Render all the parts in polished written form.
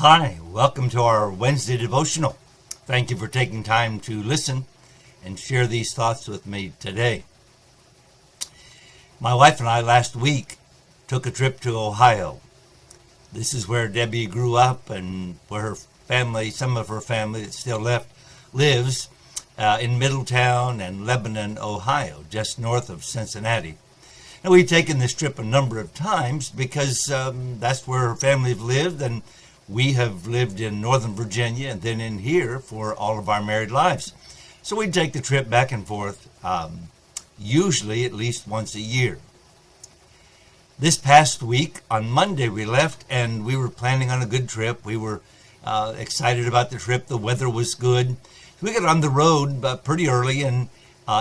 Hi, welcome to our Wednesday devotional. Thank you for taking time to listen and share these thoughts with me today. My wife and I last week took a trip to Ohio. This is where Debbie grew up and where her family, some of her family that still left, lives in Middletown and Lebanon, Ohio, just north of Cincinnati. Now, we've taken this trip a number of times because that's where her family lived, and we have lived in Northern Virginia and then in here for all of our married lives. So we take the trip back and forth, usually at least once a year. This past week, on Monday, we left and we were planning on a good trip. We were excited about the trip. The weather was good. We got on the road pretty early and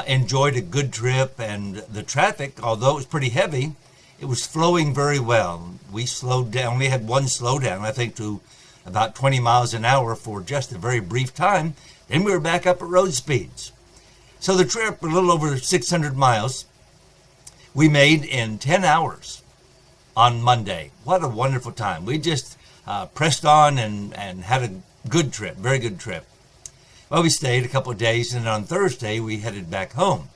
enjoyed a good trip. And the traffic, although it was pretty heavy, it was flowing very well. We slowed down. We had one slowdown, I think, to about 20 miles an hour for just a very brief time. Then we were back up at road speeds. So the trip, a little over 600 miles, we made in 10 hours on Monday. What a wonderful time. We just pressed on and had a good trip, very good trip. Well, we stayed a couple of days, and on Thursday, we headed back home.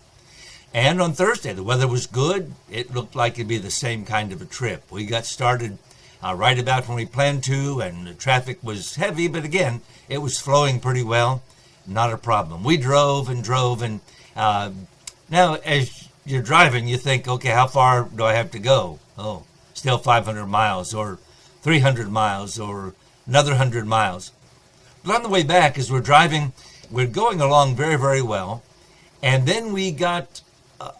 And on Thursday, the weather was good. It looked like it'd be the same kind of a trip. We got started right about when we planned to, and the traffic was heavy, but again, it was flowing pretty well. Not a problem. We drove, and now as you're driving, you think, okay, how far do I have to go? Oh, still 500 miles or 300 miles or another 100 miles. But on the way back, as we're driving, we're going along very, very well. And then we got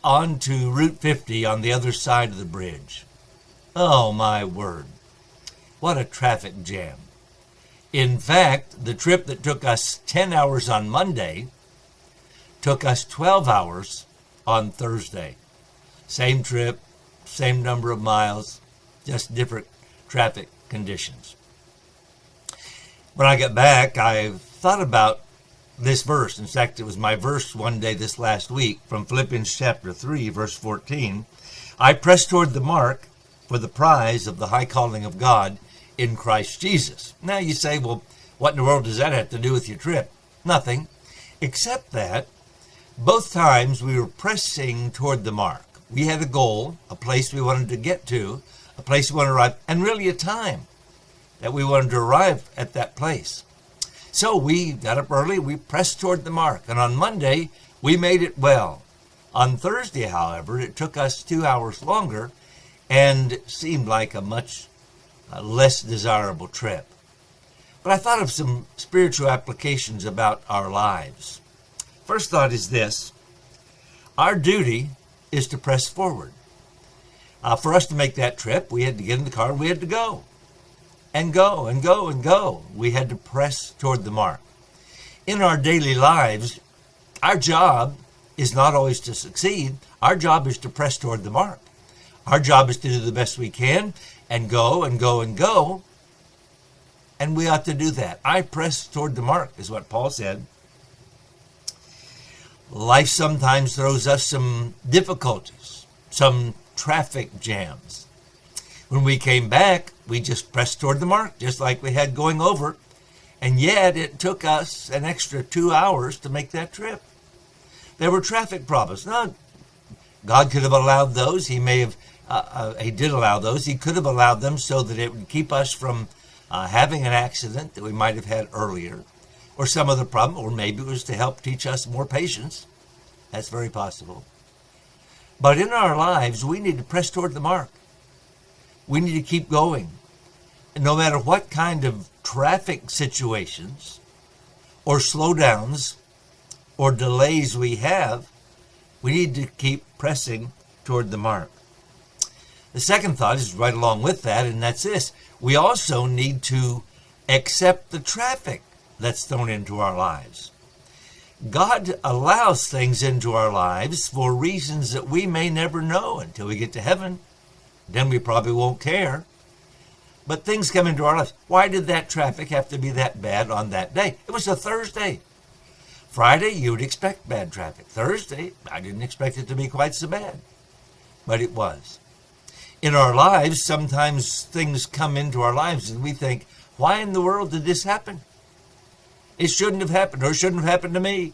onto Route 50 on the other side of the bridge. Oh, my word. What a traffic jam. In fact, the trip that took us 10 hours on Monday took us 12 hours on Thursday. Same trip, same number of miles, just different traffic conditions. When I got back, I thought about this verse. In fact, it was my verse one day this last week from Philippians chapter 3, verse 14. I press toward the mark for the prize of the high calling of God in Christ Jesus. Now you say, well, what in the world does that have to do with your trip? Nothing, except that both times we were pressing toward the mark. We had a goal, a place we wanted to get to, a place we wanted to arrive, and really a time that we wanted to arrive at that place. So we got up early, we pressed toward the mark, and on Monday, we made it well. On Thursday, however, it took us 2 hours longer and seemed like a much less desirable trip. But I thought of some spiritual applications about our lives. First thought is this: our duty is to press forward. For us to make that trip, we had to get in the car and we had to go. And go, and go, and go. We had to press toward the mark. In our daily lives, our job is not always to succeed. Our job is to press toward the mark. Our job is to do the best we can and go, and go, and go. And we ought to do that. I press toward the mark, is what Paul said. Life sometimes throws us some difficulties, some traffic jams. When we came back, we just pressed toward the mark, just like we had going over. And yet it took us an extra 2 hours to make that trip. There were traffic problems. Now, God could have allowed those. He did allow those. He could have allowed them so that it would keep us from having an accident that we might have had earlier, or some other problem, or maybe it was to help teach us more patience. That's very possible. But in our lives, we need to press toward the mark. We need to keep going. And no matter what kind of traffic situations or slowdowns or delays we have, we need to keep pressing toward the mark. The second thought is right along with that, and that's this: we also need to accept the traffic that's thrown into our lives. God allows things into our lives for reasons that we may never know until we get to heaven. Then we probably won't care. But things come into our lives. Why did that traffic have to be that bad on that day? It was a Thursday. Friday, you would expect bad traffic. Thursday, I didn't expect it to be quite so bad. But it was. In our lives, sometimes things come into our lives and we think, Why in the world did this happen? It shouldn't have happened, or it shouldn't have happened to me.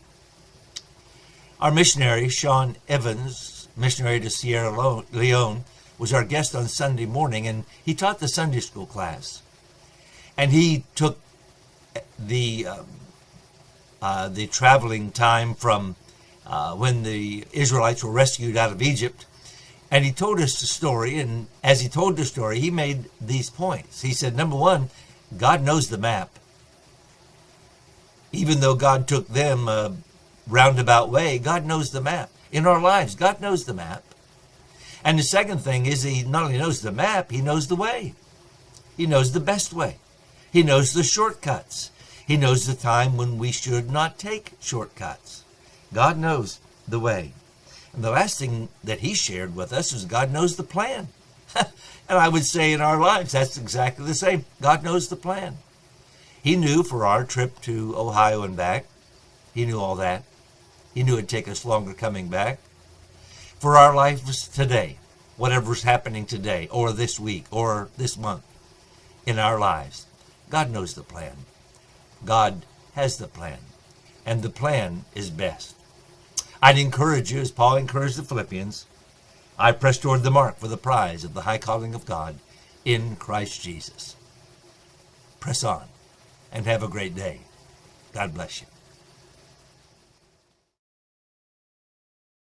Our missionary, Sean Evans, missionary to Sierra Leone, was our guest on Sunday morning, and he taught the Sunday school class. And he took the traveling time from when the Israelites were rescued out of Egypt, and he told us the story. And as he told the story, he made these points. He said, number one, God knows the map. Even though God took them a roundabout way, God knows the map. In our lives, God knows the map. And the second thing is, he not only knows the map, he knows the way. He knows the best way. He knows the shortcuts. He knows the time when we should not take shortcuts. God knows the way. And the last thing that he shared with us is God knows the plan. And I would say in our lives, that's exactly the same. God knows the plan. He knew for our trip to Ohio and back. He knew all that. He knew it'd take us longer coming back. For our lives today, whatever's happening today, or this week, or this month in our lives, God knows the plan. God has the plan. And the plan is best. I'd encourage you, as Paul encouraged the Philippians, I press toward the mark for the prize of the high calling of God in Christ Jesus. Press on and have a great day. God bless you.